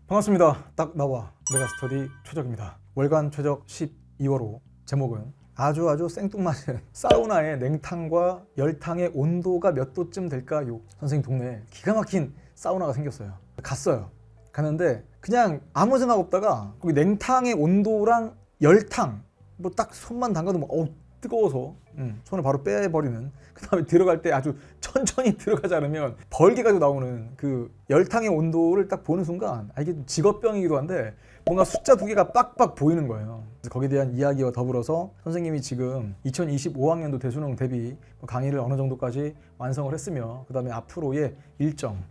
반갑습니다. 딱 나와 메가스터디 최적입니다. 월간 최적 12월호 제목은 아주 생뚱맞은 사우나의 냉탕과 열탕의 온도가 몇 도쯤 될까요? 선생님 동네에 기가 막힌 사우나가 생겼어요. 갔어요. 갔는데 그냥 아무 생각 없다가 거기 냉탕의 온도랑 열탕 뭐 딱 손만 담가도 막 뜨거워서 손을 바로 빼버리는, 그 다음에 들어갈 때 아주 천천히 들어가지 않으면 벌게 가지고 나오는 그 열탕의 온도를 딱 보는 순간 이게 직업병이기도 한데 뭔가 숫자 두 개가 빡빡 보이는 거예요. 그래서 거기에 대한 이야기와 더불어서 선생님이 지금 2025학년도 대수능 대비 강의를 어느 정도까지 완성을 했으며 그 다음에 앞으로의 일정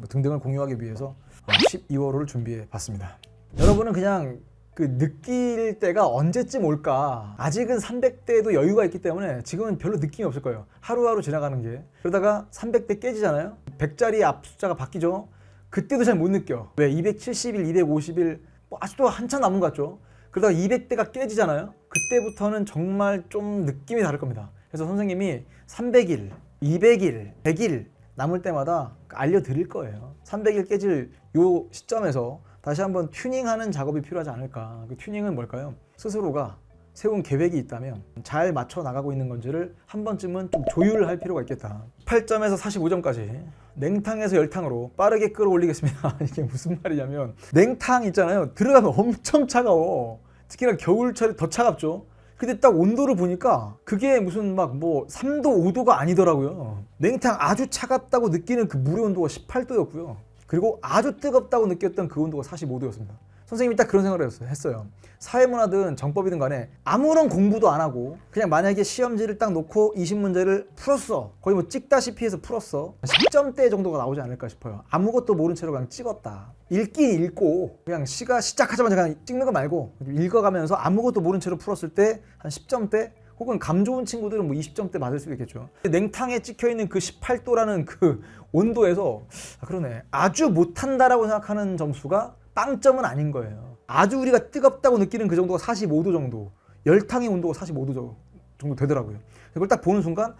등등을 공유하기 위해서 12월호를 준비해 봤습니다. 여러분은 그냥 그 느낄 때가 언제쯤 올까? 아직은 300대도 여유가 있기 때문에 지금은 별로 느낌이 없을 거예요. 하루하루 지나가는 게. 그러다가 300대 깨지잖아요. 100자리 앞 숫자가 바뀌죠. 그때도 잘 못 느껴. 왜? 270일, 250일 뭐 아직도 한참 남은 것 같죠. 그러다가 200대가 깨지잖아요. 그때부터는 정말 좀 느낌이 다를 겁니다. 그래서 선생님이 300일, 200일, 100일 남을 때마다 알려드릴 거예요. 300일 깨질 요 시점에서 다시 한번 튜닝하는 작업이 필요하지 않을까. 그 튜닝은 뭘까요? 스스로가 세운 계획이 있다면 잘 맞춰 나가고 있는 건지를 한 번쯤은 좀 조율할 필요가 있겠다. 8점에서 45점까지 냉탕에서 열탕으로 빠르게 끌어올리겠습니다. 이게 무슨 말이냐면 냉탕 있잖아요. 들어가면 엄청 차가워. 특히나 겨울철에 더 차갑죠. 근데 딱 온도를 보니까 그게 무슨 막 뭐 3도 5도가 아니더라고요. 냉탕 아주 차갑다고 느끼는 그 물의 온도가 18도였고요. 그리고 아주 뜨겁다고 느꼈던 그 온도가 45도였습니다. 선생님이 딱 그런 생각을 했어요. 사회문화든 정법이든 간에 아무런 공부도 안 하고 그냥 만약에 시험지를 딱 놓고 20문제를 풀었어. 거의 뭐 찍다시피 해서 풀었어. 10점대 정도가 나오지 않을까 싶어요. 아무것도 모른 채로 그냥 찍었다. 읽긴 읽고 그냥 시가 시작하자마자 그냥 찍는 거 말고 읽어가면서 아무것도 모른 채로 풀었을 때 한 10점대 혹은 감 좋은 친구들은 뭐 20점대 맞을 수도 있겠죠. 냉탕에 찍혀있는 그 18도라는 그 온도에서 그러네, 아주 못한다라고 생각하는 점수가 빵점은 아닌 거예요. 아주 우리가 뜨겁다고 느끼는 그 정도가 45도 정도, 열탕의 온도가 45도 정도 되더라고요. 그걸 딱 보는 순간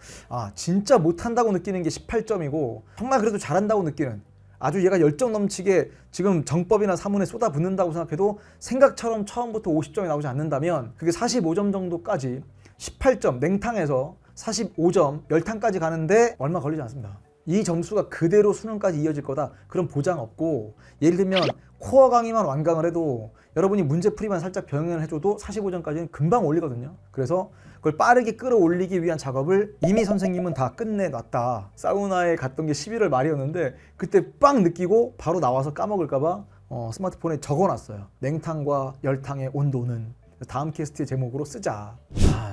진짜 못한다고 느끼는 게 18점이고 정말 그래도 잘한다고 느끼는, 아주 얘가 열정 넘치게 지금 정법이나 사문에 쏟아붓는다고 생각해도 생각처럼 처음부터 50점이 나오지 않는다면 그게 45점 정도까지 18점 냉탕에서 45점 열탕까지 가는데 얼마 걸리지 않습니다. 이 점수가 그대로 수능까지 이어질 거다, 그런 보장 없고, 예를 들면 코어 강의만 완강을 해도 여러분이 문제풀이만 살짝 병행을 해줘도 45점까지는 금방 올리거든요. 그래서 그걸 빠르게 끌어올리기 위한 작업을 이미 선생님은 다 끝내놨다. 사우나에 갔던 게 11월 말이었는데 그때 빵 느끼고 바로 나와서 까먹을까봐 스마트폰에 적어놨어요. 냉탕과 열탕의 온도는. 다음 캐스트의 제목으로 쓰자.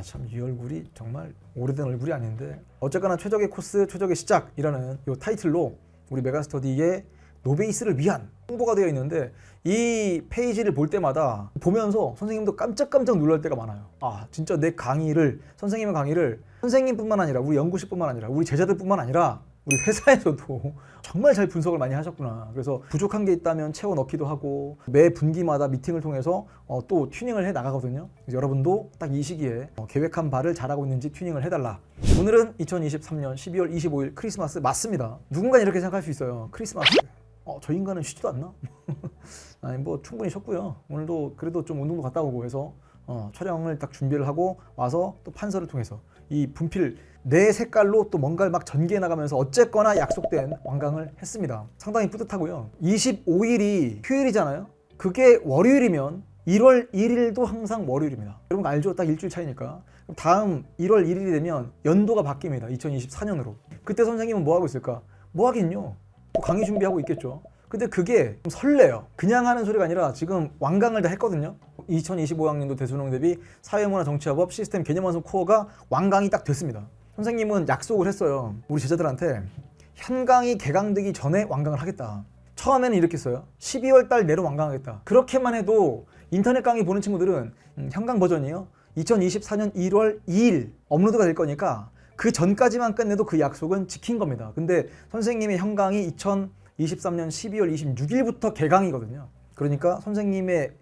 참 이 얼굴이 정말 오래된 얼굴이 아닌데 어쨌거나 최적의 코스 최적의 시작이라는 이 타이틀로 우리 메가스터디의 노베이스를 위한 홍보가 되어 있는데, 이 페이지를 볼 때마다 보면서 선생님도 깜짝깜짝 놀랄 때가 많아요. 진짜 내 강의를, 선생님의 강의를 선생님뿐만 아니라 우리 연구실뿐만 아니라 우리 제자들뿐만 아니라 우리 회사에서도 정말 잘 분석을 많이 하셨구나. 그래서 부족한 게 있다면 채워 넣기도 하고 매 분기마다 미팅을 통해서 또 튜닝을 해 나가거든요. 그래서 여러분도 딱 이 시기에 계획한 바를 잘하고 있는지 튜닝을 해달라. 오늘은 2023년 12월 25일 크리스마스 맞습니다. 누군가는 이렇게 생각할 수 있어요. 크리스마스 저 인간은 쉬지도 않나? 아니 뭐 충분히 쉬었고요. 오늘도 그래도 좀 운동도 갔다 오고 해서 촬영을 딱 준비를 하고 와서 또 판서를 통해서 이 분필 내 색깔로 또 뭔가를 막 전개해 나가면서 어쨌거나 약속된 완강을 했습니다. 상당히 뿌듯하고요. 25일이 휴일이잖아요. 그게 월요일이면 1월 1일도 항상 월요일입니다. 여러분 알죠? 딱 일주일 차이니까. 그럼 다음 1월 1일이 되면 연도가 바뀝니다. 2024년으로. 그때 선생님은 뭐 하고 있을까? 뭐 하긴요. 또 강의 준비하고 있겠죠. 근데 그게 좀 설레요. 그냥 하는 소리가 아니라 지금 완강을 다 했거든요. 2025학년도 대수능 대비 사회문화 정치화법 시스템 개념 완성 코어가 완강이 딱 됐습니다. 선생님은 약속을 했어요. 우리 제자들한테 현강이 개강되기 전에 완강을 하겠다. 처음에는 이렇게 했어요. 12월 달 내로 완강하겠다. 그렇게만 해도 인터넷 강의 보는 친구들은 현강 버전이요 2024년 1월 2일 업로드가 될 거니까 그 전까지만 끝내도 그 약속은 지킨 겁니다. 근데 선생님의 현강이 2023년 12월 26일부터 개강이거든요. 그러니까 선생님의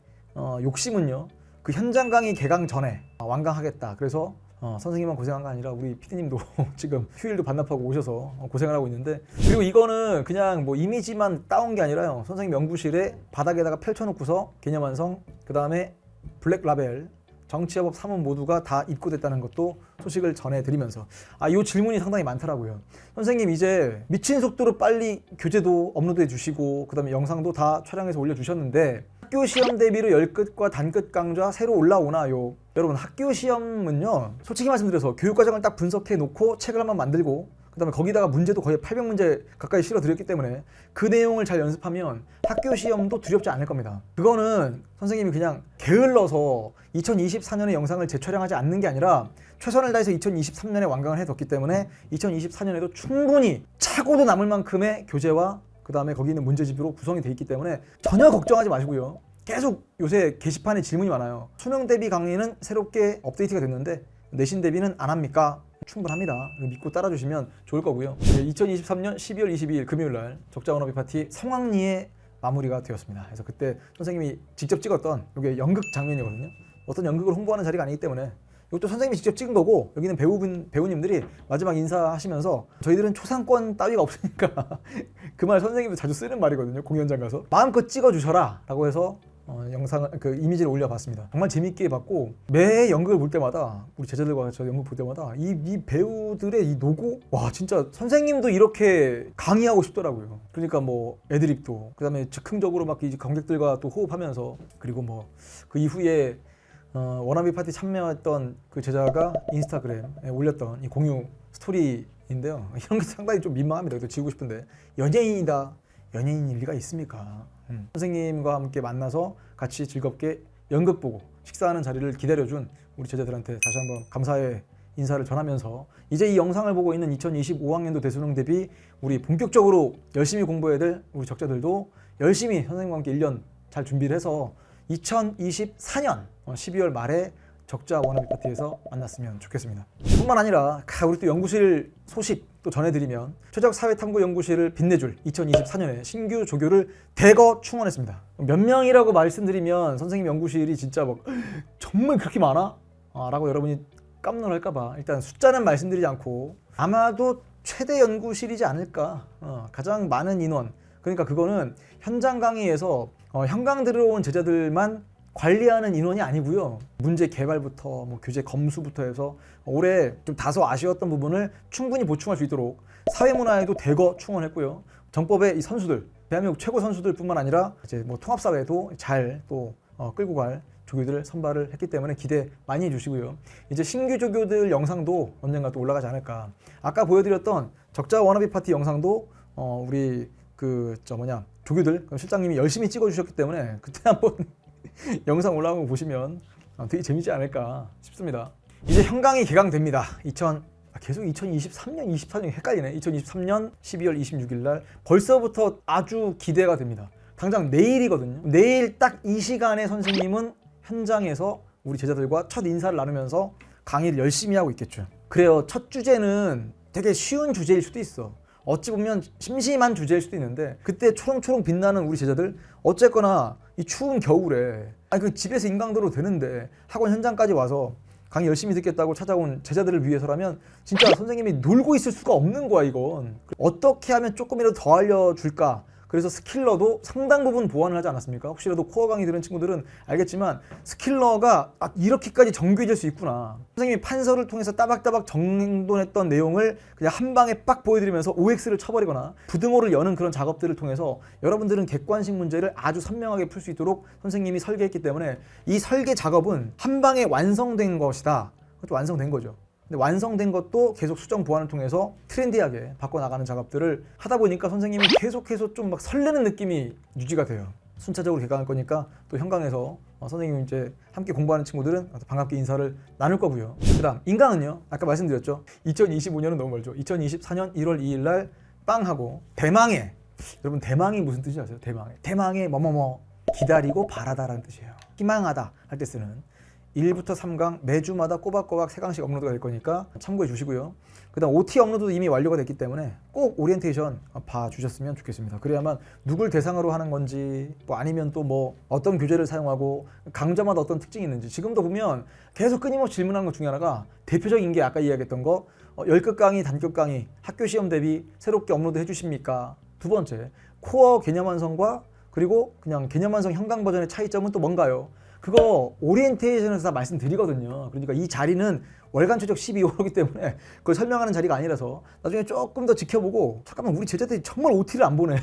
욕심은요, 그 현장 강의 개강 전에 완강하겠다. 그래서 선생님만 고생한 거 아니라 우리 PD님도 지금 휴일도 반납하고 오셔서 고생을 하고 있는데, 그리고 이거는 그냥 뭐 이미지만 따온 게 아니라요. 선생님 연구실에 바닥에다가 펼쳐놓고서 개념 완성, 그 다음에 블랙 라벨, 정치여법 3원 모두가 다 입고됐다는 것도 소식을 전해드리면서, 이 질문이 상당히 많더라고요. 선생님 이제 미친 속도로 빨리 교재도 업로드해 주시고 그 다음에 영상도 다 촬영해서 올려주셨는데 학교 시험 대비로 열끝과 단끝 강좌 새로 올라오나요? 여러분, 학교 시험은요, 솔직히 말씀드려서 교육과정을 딱 분석해 놓고 책을 한번 만들고 그 다음에 거기다가 문제도 거의 800문제 가까이 실어드렸기 때문에 그 내용을 잘 연습하면 학교 시험도 두렵지 않을 겁니다. 그거는 선생님이 그냥 게을러서 2024년에 영상을 재촬영하지 않는 게 아니라 최선을 다해서 2023년에 완강을 해뒀기 때문에 2024년에도 충분히 차고도 남을 만큼의 교재와 그 다음에 거기 있는 문제집으로 구성이 돼 있기 때문에 전혀 걱정하지 마시고요. 계속 요새 게시판에 질문이 많아요. 수능 대비 강의는 새롭게 업데이트가 됐는데 내신 대비는 안 합니까? 충분합니다. 믿고 따라주시면 좋을 거고요. 2023년 12월 22일 금요일날 적자원어비 파티 성황리에 마무리가 되었습니다. 그래서 그때 선생님이 직접 찍었던 이게 연극 장면이거든요. 어떤 연극을 홍보하는 자리가 아니기 때문에 이것도 선생님이 직접 찍은 거고, 여기는 배우님들이 마지막 인사하시면서 저희들은 초상권 따위가 없으니까 그 말 선생님도 자주 쓰는 말이거든요. 공연장 가서 마음껏 찍어주셔라 라고 해서 영상을, 그 이미지를 올려봤습니다. 정말 재밌게 봤고, 매 연극을 볼 때마다 우리 제자들과 저 연극 볼 때마다 이 배우들의 이 노고, 와 진짜 선생님도 이렇게 강의하고 싶더라고요. 그러니까 뭐 애드립도, 그 다음에 즉흥적으로 막 이제 관객들과 또 호흡하면서, 그리고 뭐 그 이후에 워너비 파티 참여했던 그 제자가 인스타그램에 올렸던 이 공유 스토리인데요. 이런 게 상당히 좀 민망합니다. 그래도 지우고 싶은데, 연예인이다, 연예인일 리가 있습니까? 선생님과 함께 만나서 같이 즐겁게 연극 보고 식사하는 자리를 기다려준 우리 제자들한테 다시 한번 감사의 인사를 전하면서, 이제 이 영상을 보고 있는 2025학년도 대수능 대비 우리 본격적으로 열심히 공부해야 될 우리 적자들도 열심히 선생님과 함께 1년 잘 준비를 해서 2024년 12월 말에 적자 워너비 파티에서 만났으면 좋겠습니다. 뿐만 아니라 우리 또 연구실 소식 또 전해드리면, 최적 사회탐구 연구실을 빛내줄 2024년에 신규 조교를 대거 충원했습니다. 몇 명이라고 말씀드리면 선생님 연구실이 진짜 막 정말 그렇게 많아? 라고 여러분이 깜놀할까봐 일단 숫자는 말씀드리지 않고, 아마도 최대 연구실이지 않을까. 가장 많은 인원, 그러니까 그거는 현장 강의에서 현강 들어온 제자들만 관리하는 인원이 아니고요. 문제 개발부터 뭐 교재 검수부터 해서 올해 좀 다소 아쉬웠던 부분을 충분히 보충할 수 있도록 사회문화에도 대거 충원했고요. 정법의 이 선수들, 대한민국 최고 선수들뿐만 아니라 이제 뭐 통합사회도 잘 또 끌고 갈 조교들을 선발을 했기 때문에 기대 많이 해주시고요. 이제 신규 조교들 영상도 언젠가 또 올라가지 않을까. 아까 보여드렸던 적자 워너비 파티 영상도 우리 조교들 실장님이 열심히 찍어주셨기 때문에 그때 한번 영상 올라온 거 보시면 되게 재밌지 않을까 싶습니다. 이제 현강이 개강됩니다. 계속 2023년, 24년이 헷갈리네. 2023년 12월 26일 날 벌써부터 아주 기대가 됩니다. 당장 내일이거든요. 내일 딱 이 시간에 선생님은 현장에서 우리 제자들과 첫 인사를 나누면서 강의를 열심히 하고 있겠죠. 그래요. 첫 주제는 되게 쉬운 주제일 수도 있어. 어찌 보면 심심한 주제일 수도 있는데, 그때 초롱초롱 빛나는 우리 제자들, 어쨌거나 이 추운 겨울에 그 집에서 인강도로 되는데 학원 현장까지 와서 강의 열심히 듣겠다고 찾아온 제자들을 위해서라면 진짜 선생님이 놀고 있을 수가 없는 거야. 이건 어떻게 하면 조금이라도 더 알려줄까. 그래서 스킬러도 상당 부분 보완을 하지 않았습니까? 혹시라도 코어 강의 들은 친구들은 알겠지만 스킬러가 이렇게까지 정교해질 수 있구나. 선생님이 판서를 통해서 따박따박 정돈했던 내용을 그냥 한 방에 빡 보여드리면서 OX를 쳐버리거나 부등호를 여는 그런 작업들을 통해서 여러분들은 객관식 문제를 아주 선명하게 풀 수 있도록 선생님이 설계했기 때문에 이 설계 작업은 한 방에 완성된 것이다. 그것도 완성된 거죠. 근데 완성된 것도 계속 수정 보완을 통해서 트렌디하게 바꿔나가는 작업들을 하다 보니까 선생님이 계속해서 좀 막 설레는 느낌이 유지가 돼요. 순차적으로 개강할 거니까 또 현강에서 선생님 이제 함께 공부하는 친구들은 반갑게 인사를 나눌 거고요. 그 다음 인강은요, 아까 말씀드렸죠. 2025년은 너무 멀죠. 2024년 1월 2일 날 빵 하고 대망의, 여러분 대망이 무슨 뜻인지 아세요? 대망의 뭐뭐뭐 기다리고 바라다라는 뜻이에요. 희망하다 할 때 쓰는 1부터 3강 매주마다 꼬박꼬박 3강씩 업로드가 될 거니까 참고해 주시고요. 그 다음 OT 업로드도 이미 완료가 됐기 때문에 꼭 오리엔테이션 봐주셨으면 좋겠습니다. 그래야만 누굴 대상으로 하는 건지 뭐 아니면 또 뭐 어떤 교재를 사용하고 강좌마다 어떤 특징이 있는지 지금도 보면 계속 끊임없이 질문하는 것 중에 하나가 대표적인 게 아까 이야기했던 거 열급 강의, 단급 강의, 학교 시험 대비 새롭게 업로드 해주십니까? 두 번째, 코어 개념 완성과 그리고 그냥 개념 완성 현강 버전의 차이점은 또 뭔가요? 그거 오리엔테이션에서 다 말씀드리거든요. 그러니까 이 자리는 월간 최적 12호이기 때문에 그걸 설명하는 자리가 아니라서 나중에 조금 더 지켜보고 잠깐만 우리 제자들이 정말 OT를 안 보네.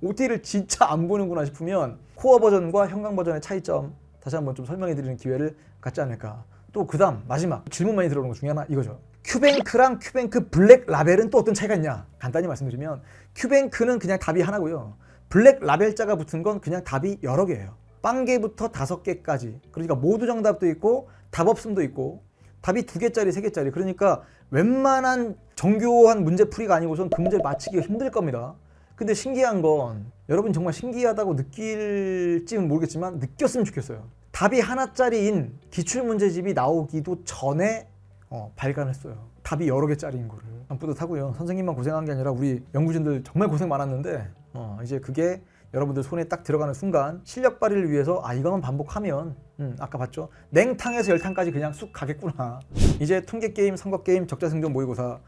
OT를 진짜 안 보는구나 싶으면 코어 버전과 현강 버전의 차이점 다시 한번 좀 설명해 드리는 기회를 갖지 않을까. 또 그 다음 마지막 질문 많이 들어오는 것 중에 하나 이거죠. 큐뱅크랑 큐뱅크 블랙 라벨은 또 어떤 차이가 있냐? 간단히 말씀드리면 큐뱅크는 그냥 답이 하나고요. 블랙 라벨자가 붙은 건 그냥 답이 여러 개예요. 0개부터 5개까지. 그러니까 모두 정답도 있고 답 없음도 있고 답이 2개짜리, 3개짜리. 그러니까 웬만한 정교한 문제풀이가 아니고선 그 문제를 맞히기가 힘들 겁니다. 근데 신기한 건 여러분 정말 신기하다고 느낄지는 모르겠지만 느꼈으면 좋겠어요. 답이 하나짜리인 기출문제집이 나오기도 전에 발간했어요. 답이 여러 개짜리인 거를. 참 뿌듯하고요. 선생님만 고생한 게 아니라 우리 연구진들 정말 고생 많았는데 이제 그게 여러분들 손에 딱 들어가는 순간 실력 발휘를 위해서 이거만 반복하면 아까 봤죠? 냉탕에서 열탕까지 그냥 쑥 가겠구나. 이제 통계게임, 선거게임, 적자생존 모의고사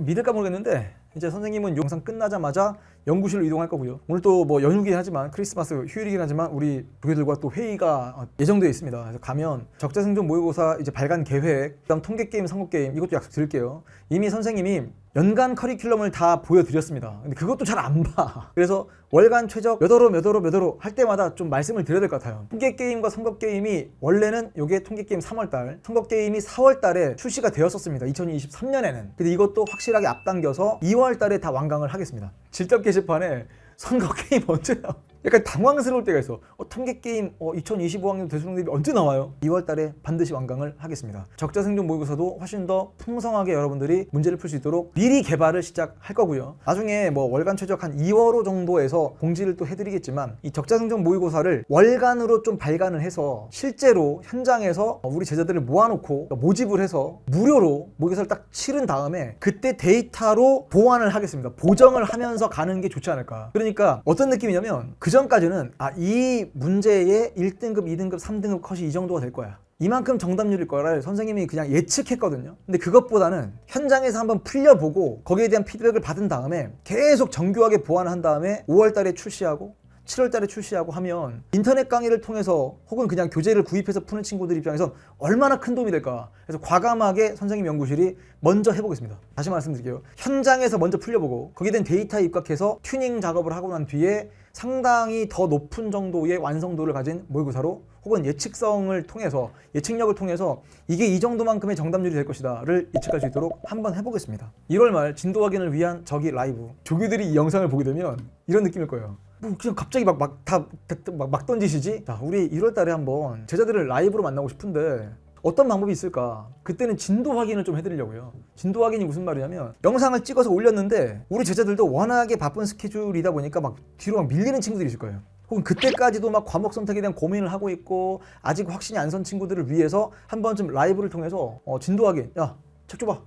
믿을까 모르겠는데 이제 선생님은 영상 끝나자마자 연구실로 이동할 거고요. 오늘 또 뭐 연휴긴 하지만 크리스마스 휴일이긴 하지만 우리 부교들과 또 회의가 예정되어 있습니다. 그래서 가면 적자생존 모의고사 이제 발간 계획, 그다음 통계게임, 선거게임 이것도 약속 드릴게요. 이미 선생님이 연간 커리큘럼을 다 보여드렸습니다. 근데 그것도 잘 안 봐. 그래서 월간 최적 몇 호로 할 때마다 좀 말씀을 드려야 될 것 같아요. 통계게임과 선거게임이 원래는 이게 통계게임 3월달, 선거게임이 4월달에 출시가 되었었습니다. 2023년에는. 근데 이것도 확실하게 앞당겨서 2월달에 다 완강을 하겠습니다. 질적 게시판에 선거게임 언제 나와? 약간 당황스러울 때가 있어. 통계게임 2025학년 대수능 대비 언제 나와요? 2월달에 반드시 완강을 하겠습니다. 적자생존 모의고사도 훨씬 더 풍성하게 여러분들이 문제를 풀 수 있도록 미리 개발을 시작할 거고요. 나중에 뭐 월간 최적 한 2월호 정도에서 공지를 또 해드리겠지만 이 적자생존 모의고사를 월간으로 좀 발간을 해서 실제로 현장에서 우리 제자들을 모아놓고 모집을 해서 무료로 모의고사를 딱 치른 다음에 그때 데이터로 보완을 하겠습니다. 보정을 하면서 가는 게 좋지 않을까. 그러니까 어떤 느낌이냐면 그 전까지는 이 문제의 1등급, 2등급, 3등급 컷이 이 정도가 될 거야. 이만큼 정답률일 거를 선생님이 그냥 예측했거든요. 근데 그것보다는 현장에서 한번 풀려보고 거기에 대한 피드백을 받은 다음에 계속 정교하게 보완을 한 다음에 5월달에 출시하고 7월달에 출시하고 하면 인터넷 강의를 통해서 혹은 그냥 교재를 구입해서 푸는 친구들 입장에선 얼마나 큰 도움이 될까. 그래서 과감하게 선생님 연구실이 먼저 해보겠습니다. 다시 말씀드릴게요. 현장에서 먼저 풀려보고 거기에 대한 데이터에 입각해서 튜닝 작업을 하고 난 뒤에 상당히 더 높은 정도의 완성도를 가진 모의고사로 혹은 예측성을 통해서 예측력을 통해서 이게 이 정도만큼의 정답률이 될 것이다를 예측할 수 있도록 한번 해보겠습니다. 1월 말 진도 확인을 위한 저기 라이브. 조교들이 이 영상을 보게 되면 이런 느낌일 거예요. 뭐 그냥 갑자기 막 던지시지? 자, 우리 1월 달에 한번 제자들을 라이브로 만나고 싶은데 어떤 방법이 있을까? 그때는 진도 확인을 좀 해드리려고요. 진도 확인이 무슨 말이냐면 영상을 찍어서 올렸는데 우리 제자들도 워낙에 바쁜 스케줄이다 보니까 막 뒤로 막 밀리는 친구들이 있을 거예요. 혹은 그때까지도 막 과목 선택에 대한 고민을 하고 있고 아직 확신이 안 선 친구들을 위해서 한 번쯤 라이브를 통해서 진도 확인, 야, 책 줘봐.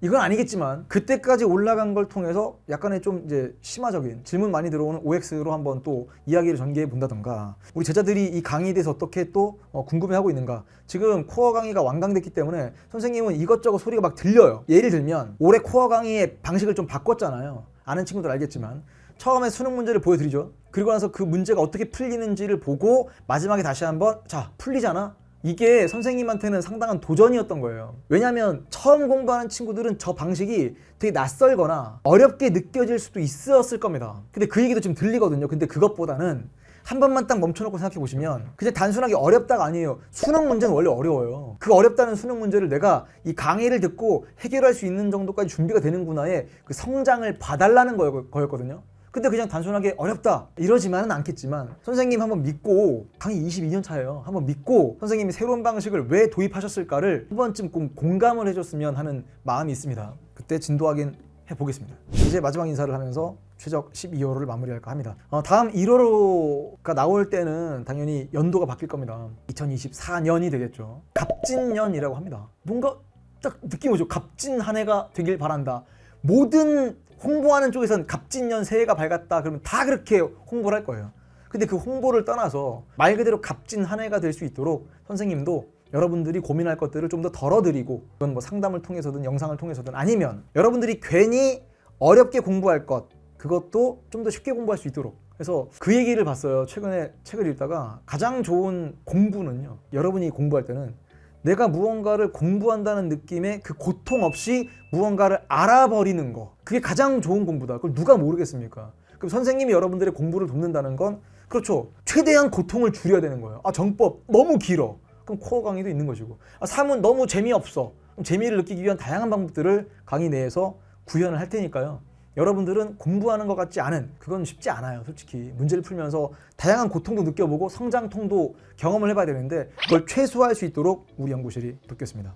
이건 아니겠지만 그때까지 올라간 걸 통해서 약간의 좀 이제 심화적인 질문 많이 들어오는 OX로 한번 또 이야기를 전개해 본다던가 우리 제자들이 이 강의에 대해서 어떻게 또 궁금해하고 있는가. 지금 코어 강의가 완강됐기 때문에 선생님은 이것저것 소리가 막 들려요. 예를 들면 올해 코어 강의의 방식을 좀 바꿨잖아요. 아는 친구들 알겠지만 처음에 수능 문제를 보여드리죠. 그리고 나서 그 문제가 어떻게 풀리는지를 보고 마지막에 다시 한번 자 풀리잖아. 이게 선생님한테는 상당한 도전이었던 거예요. 왜냐하면 처음 공부하는 친구들은 저 방식이 되게 낯설거나 어렵게 느껴질 수도 있었을 겁니다. 근데 그 얘기도 좀 들리거든요. 근데 그것보다는 한 번만 딱 멈춰놓고 생각해 보시면 그냥 단순하게 어렵다가 아니에요. 수능 문제는 원래 어려워요. 그 어렵다는 수능 문제를 내가 이 강의를 듣고 해결할 수 있는 정도까지 준비가 되는구나의 그 성장을 봐달라는 거였거든요. 근데 그냥 단순하게 어렵다 이러지만은 않겠지만 선생님 한번 믿고 강의 22년 차예요. 한번 믿고 선생님이 새로운 방식을 왜 도입하셨을까를 한 번쯤 공감을 해줬으면 하는 마음이 있습니다. 그때 진도 확인 해보겠습니다. 이제 마지막 인사를 하면서 최적 12호를 마무리할까 합니다. 다음 1호가 나올 때는 당연히 연도가 바뀔 겁니다. 2024년이 되겠죠. 갑진년이라고 합니다. 뭔가 딱 느낌 오죠. 갑진 한 해가 되길 바란다. 모든 홍보하는 쪽에서는 갑진년 새해가 밝았다 그러면 다 그렇게 홍보를 할 거예요. 근데 그 홍보를 떠나서 말 그대로 갑진 한 해가 될 수 있도록 선생님도 여러분들이 고민할 것들을 좀 더 덜어드리고, 그건 뭐 상담을 통해서든 영상을 통해서든, 아니면 여러분들이 괜히 어렵게 공부할 것, 그것도 좀 더 쉽게 공부할 수 있도록. 그래서 그 얘기를 봤어요. 최근에 책을 읽다가 가장 좋은 공부는요, 여러분이 공부할 때는 내가 무언가를 공부한다는 느낌의 그 고통 없이 무언가를 알아버리는 거, 그게 가장 좋은 공부다. 그걸 누가 모르겠습니까? 그럼 선생님이 여러분들의 공부를 돕는다는 건, 그렇죠, 최대한 고통을 줄여야 되는 거예요. 정법 너무 길어, 그럼 코어 강의도 있는 것이고, 사문 너무 재미없어, 그럼 재미를 느끼기 위한 다양한 방법들을 강의 내에서 구현을 할 테니까요. 여러분들은 공부하는 것 같지 않은, 그건 쉽지 않아요. 솔직히 문제를 풀면서 다양한 고통도 느껴보고 성장통도 경험을 해봐야 되는데, 그걸 최소화할 수 있도록 우리 연구실이 돕겠습니다.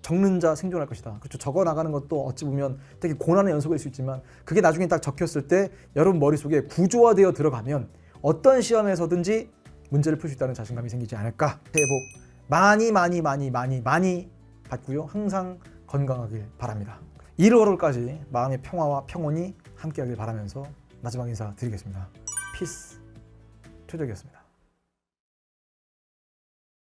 적는 자 생존할 것이다. 그렇죠. 적어 나가는 것도 어찌 보면 되게 고난의 연속일 수 있지만, 그게 나중에 딱 적혔을 때 여러분 머릿속에 구조화되어 들어가면 어떤 시험에서든지 문제를 풀 수 있다는 자신감이 생기지 않을까. 새해 복 많이 받고요. 항상 건강하길 바랍니다. 1월까지 마음의 평화와 평온이 함께하길 바라면서 마지막 인사 드리겠습니다. 피스 최적이었습니다.